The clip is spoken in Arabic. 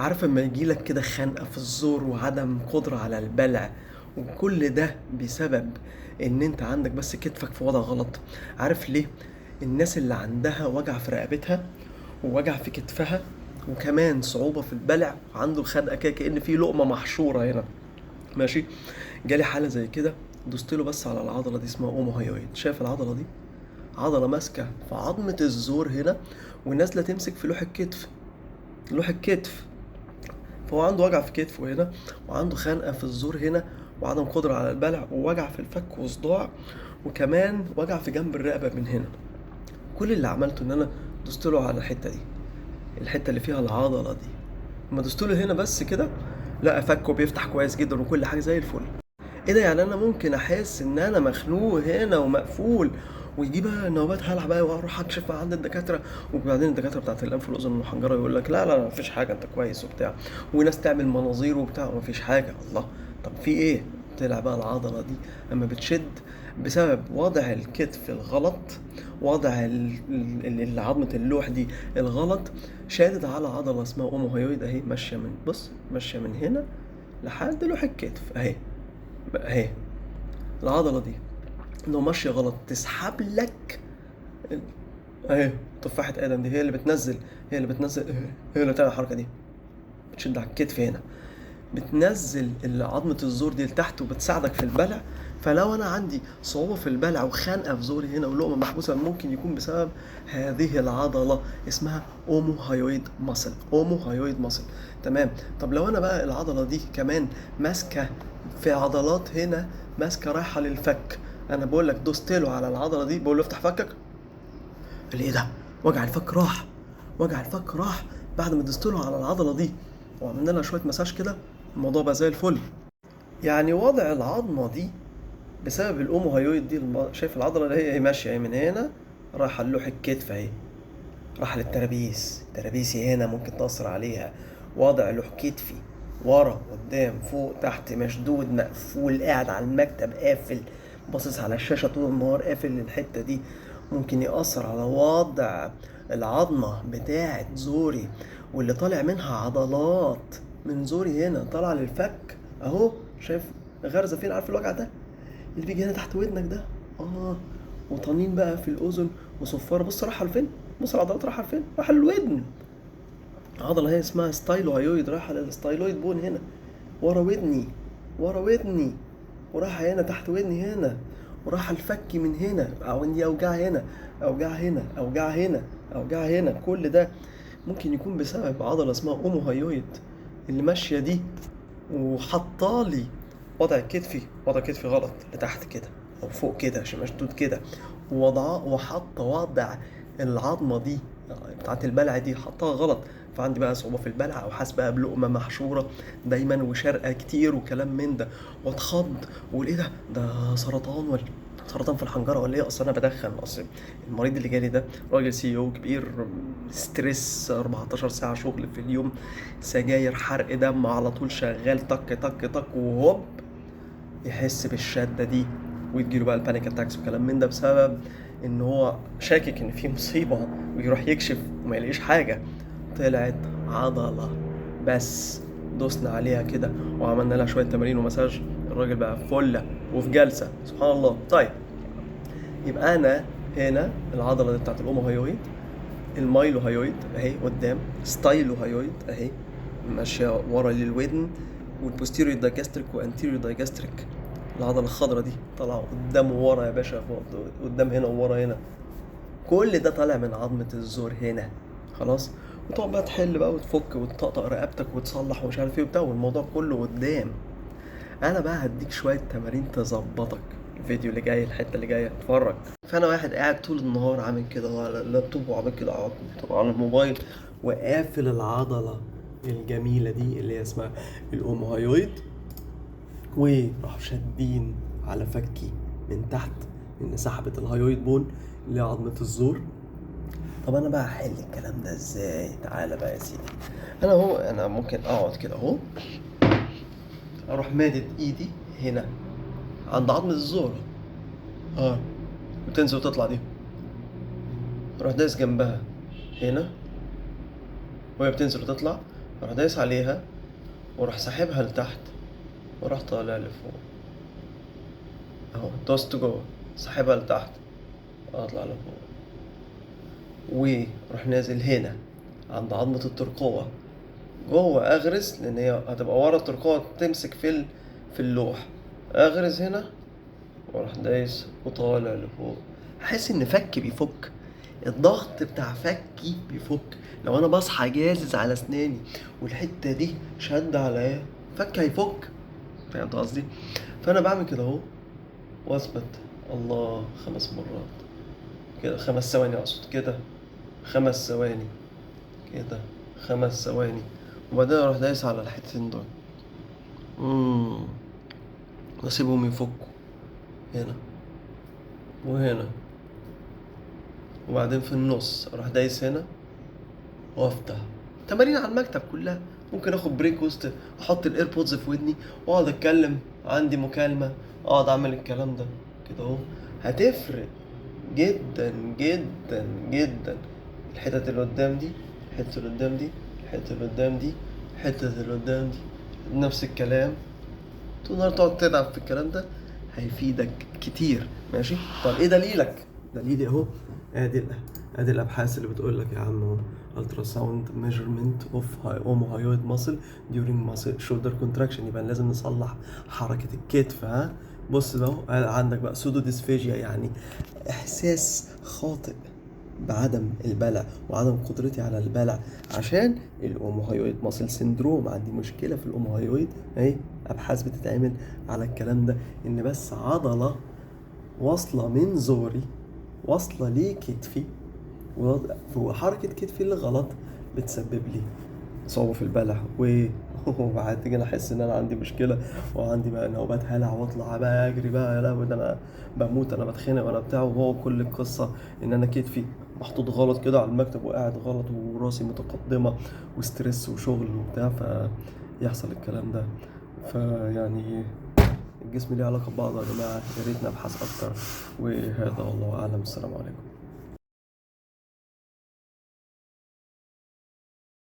عارف لما يجيلك كده خنقة في الزور وعدم قدرة على البلع، وكل ده بسبب ان انت عندك بس كتفك في وضع غلط. عارف ليه؟ الناس اللي عندها وجع في رقبتها ووجع في كتفها وكمان صعوبة في البلع وعنده خنقة كده كأن في لقمة محشورة هنا، ماشي. جالي حالة زي كده، دوست له بس على العضلة دي اسمها اوموهايويد. شايف العضلة دي؟ عضلة ماسكة في عظمة الزور هنا ونازلة تمسك في لوح الكتف. لوح الكتف. فهو عنده وجع في كتفه هنا، وعنده خنقة في الزور هنا، وعدم قدرة على البلع، ووجع في الفك وصداع، وكمان وجع في جنب الرقبة من هنا. كل اللي عملته ان انا دوست له على الحتة دي، الحتة اللي فيها العضلة دي. لما دوست له هنا بس كده، لا فكه بيفتح كويس جدا وكل حاجة زي الفل. ايه ده؟ يعني انا ممكن احس ان انا مخنوق هنا ومقفول ويجي بقى نوبات هلع بقى واروح اكشف عند الدكاتره، وبعدين الدكاتره بتاعت الانف والاذن والحنجره يقول لك لا لا لا مفيش حاجه انت كويس وبتاع، وناس تعمل مناظير وبتاع ومفيش حاجه. الله، طب في ايه؟ طلع بقى العضله دي اما بتشد بسبب وضع الكتف الغلط، وضع عظمه اللوح دي الغلط، شادد على عضله اسمها اوموهيويد اهي، ماشيه من بص، ماشيه من هنا لحد لوح الكتف اهي. اهي العضلة دي لو ماشية غلط تسحب لك اهي تفاحة ادم دي، هي اللي بتنزل، هي اللي بتنزل، هي اللي بتعمل الحركة دي، بتشد على الكتف هنا، بتنزل عظمة الزور دي لتحت وبتساعدك في البلع. فلو انا عندي صعوبة في البلع وخنقة في زوري هنا ولقمة محبوسة، ممكن يكون بسبب هذه العضلة اسمها اوموهايويد ماسل. اوموهايويد ماسل، تمام. طب لو انا بقى العضلة دي كمان ماسكة في عضلات هنا، ماسكة رايحة للفك، انا بقول لك دوست له على العضلة دي، بقول له افتح فكك، قال لي ايه ده؟ وجع الفك راح، وجع الفك راح بعد ما دوست له على العضلة دي وعملنا لها شوية مساج كده، الموضوع بقى زي الفل. يعني وضع العظمة دي بسبب الأوموهايويد دي شايف العضلة اللي هي ماشية من هنا رايحة للوح الكتف اهي، راح للترابيس، ترابيسي هنا ممكن تأثر عليها. وضع لوح كتفي ورا قدام فوق تحت مشدود مقفول، قاعد على المكتب قافل، باصص على الشاشة طول النهار قافل الحتة دي، ممكن يأثر على وضع العظمة بتاعة زوري، واللي طالع منها عضلات من زوري هنا طالعة للفك اهو. شايف غرزة فين؟ عارف الوجع ده اللي بيجي هنا تحت ودنك ده؟ اه. وطنين بقى في الاذن وصفاره. بص رايحه لفين، بص العضلات رايحه لفين، رايحه للودن. عضله هي اسمها ستايلوهايويد رايحه للستايلويد بون هنا ورا ودني، ورا ودني، ورايحه هنا تحت ودني هنا، ورايحه الفك من هنا، او عندي اوجاع هنا، اوجاع هنا، اوجاع هنا، اوجاع هنا. كل ده ممكن يكون بسبب عضله اسمها اوموهايويد اللي ماشيه دي وحطالي وضع كتفي، وضع كتفي غلط لتحت كده او فوق كده عشان مشدود كده، ووضعه وحط وضع العظمه دي بتاعت البلع دي حطها غلط. فعندي بقى صعوبه في البلع او حاسس بقى بلقمه محشوره دايما وشرقه كتير وكلام من ده، واتخض واقول ايه ده؟ ده سرطان ولا سرطان في الحنجره ولا ايه؟ اصل انا بدخن. اصل المريض اللي جالي ده راجل سي او كبير، ستريس 14 ساعه شغل في اليوم، سجاير، حرق دم على طول شغال، طك طك طك، وهوب يحس بالشده دي ويجيله بقى البانيك اتاكس وكلام من ده، بسبب ان هو شاكك ان في مصيبه ويروح يكشف وما يلاقيش حاجه، طلعت عضله بس. دوسنا عليها كده وعملنا لها شويه تمارين ومساج، الراجل بقى فله وفي جلسه، سبحان الله. طيب يبقى انا هنا العضله دي بتاعت الاوموهايويد، المايلوهايويد اهي قدام، ستايلوهايويد اهي ماشيه ورا للودن، والبوستيريور دايجاستريك وانتيريور دايجاستريك، العضله الخضراء دي طالعه قدام وورا يا باشا، قدام هنا وورا هنا، كل ده طالع من عظمه الزور هنا. خلاص. وتقعد بقى تحل بقى وتفك وتطقطق رقبتك وتصلح ومش عارف ايه وبتاع، والموضوع كله قدام. انا بقى هديك شويه تمارين تظبطك. الفيديو اللي جاي، الحته اللي جايه، اتفرج. فانا واحد قاعد طول النهار عامل كده على اللابتوب وعامل كده على الكمبيوتر وعلى الموبايل، وقافل العضله الجميله دي اللي هي اسمها الاوموهايويد، وراح شادين على فكي من تحت ان سحبت الهايويد بون اللي هي عظمه الزور. طب انا بقى هحل الكلام ده ازاي؟ تعالى بقى يا سيدي. انا ممكن اقعد كده اهو، اروح مادد ايدي هنا عند عظمة الزور، اه، وتنزل وتطلع دي، اروح دايس جنبها هنا وهي بتنزل وتطلع، اروح دايس عليها واروح ساحبها لتحت واروح طالع لفوق اهو، دوست جوه ساحبها لتحت اطلع لفوق، واروح نازل هنا عند عظمة الترقوة جوه اغرز، لان هي هتبقى ورا الترقوة تمسك في اللوح. اغرز هنا واروح دايس وطالع لفوق، احس ان فكي بيفك، الضغط بتاع فكي بيفك. لو انا بصحى جازز على اسناني والحته دي شد على ايه، فكي هيفك، فهمت قصدي؟ فانا بعمل كده اهو واثبت الله 5 مرات كده، 5 ثواني اقصد كده، 5 ثواني كده، 5 ثواني، وبعدين اروح دايس على الحتتين دول واسيبهم يفكوا هنا وهنا، وبعدين في النص اروح دايس هنا وافتح. تمارين على المكتب كلها، ممكن اخد بريك وسط، احط الايربودز في ودني واقعد اتكلم، عندي مكالمة اقعد اعمل الكلام ده كده اهو. هتفرق جدا جدا جدا. الحتت اللي قدام دي، الحتة اللي قدام دي، الحتة اللي قدام دي، الحتة اللي قدام دي، نفس الكلام. طول النهار تقعد تلعب في الكلام ده هيفيدك كتير. ماشي؟ طب ايه دليلك؟ دليلي اهو، ادي الابحاث اللي بتقول لك يا عم اهو، ultrasound measurement of omohyoid muscle during muscle shoulder contraction. يبقى لازم نصلح حركة الكتف. ها بص بقى عندك بقى سودو ديسفيجيا، يعني احساس خاطئ بعدم البلع وعدم قدرتي على البلع عشان الاوموهايويد ماسل سيندروم. عندي مشكله في الاوموهايويد اهي، ابحاث بتتعمل على الكلام ده، ان بس عضله واصله من زوري واصله لكتفي وحركه كتفي اللي غلط بتسبب لي صعوبة في البلع وبعد كده احس ان انا عندي مشكله وعندي بقى نوبات هلع واطلع بقى اجري بقى، يا لهوي ده انا بموت، انا بتخنق وانا بتاع. وهو كل القصه ان انا كتفي محطوط غلط كده على المكتب وقاعد غلط وراسي متقدمه وستريس وشغل وبتاع، فيحصل الكلام ده. فيعني الجسم ليه علاقه ببعضه يا جماعه، يا ريت نبحث اكتر. وهذا والله اعلم، السلام عليكم.